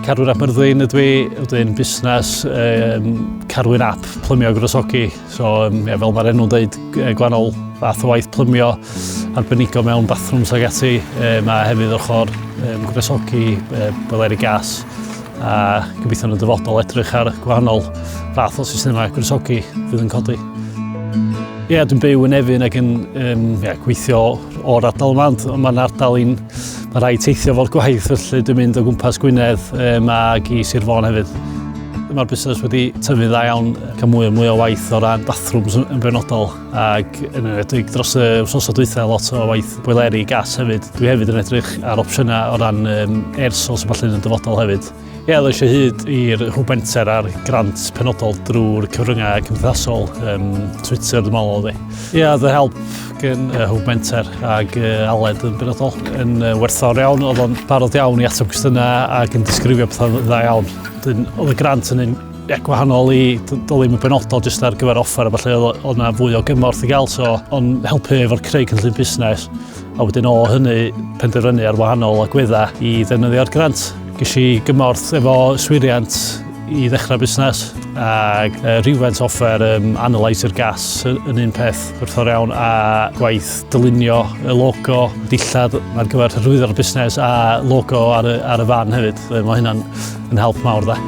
Carwyn ap Myrddin ydw i, wedyn busnes Carwyn ap plymio gwresogi. So, fel mae'r enw'n dweud, gwahanol fath o waith plymio arbenigo mewn bathrooms ag ati. Mae hefyd ochr gwresogi, beleri gas, a gobeithio yn y dyfodol edrych ar gwahanol fath o systemau gwresogi fydd yn codi. Ie, dwi'n byw yn Efyn ac yn gweithio o'r ardal yma, ond mae'n ardal mae rhaid teithio fo'r gwaith, felly dwi'n mynd o gwmpas Gwynedd ag i Sir Fôn hefyd. Mae'r busnes wedi tyfu dda iawn, cael mwy o waith o ran bathrooms yn benodol, ac yn edrych dros y wthnosa dwytha lot o waith boileri gas hefyd. Dwi hefyd yn edrych ar opsiynau o ran airsource yn falle'n dyfodol hefyd. Ie, oedd eisiau hyd i'r hwbenter a'r grant penodol drwy'r cyfryngau cymdeithasol, Twitter dwi'n meddwl oedd hi. Ie, oedd y help gan hwbenter ag Aled yn benodol yn werthfawr iawn. Oedd o'n barod iawn i ateb cwestiynau ac yn disgrifio pethau dda iawn. Oedd y grant yn un gwahanol i dod ddim yn benodol jyst ar gyfer offer, a falle oedd yna fwy o gymorth i gael, so o'n helpu efo'r creu cynllun busnes. A wedyn o hynny penderfynu ar wahanol agweddau i ddefnyddio'r grant. Ges i gymorth efo swiriant i ddechrau busnes ac rhywfaint offer analyser gas yn un peth werthfawr iawn, a gwaith dylunio y logo dillad ar gyfer hyrwyddo'r busnes a logo ar y fan hefyd. Mae hynna'n help mawr dda.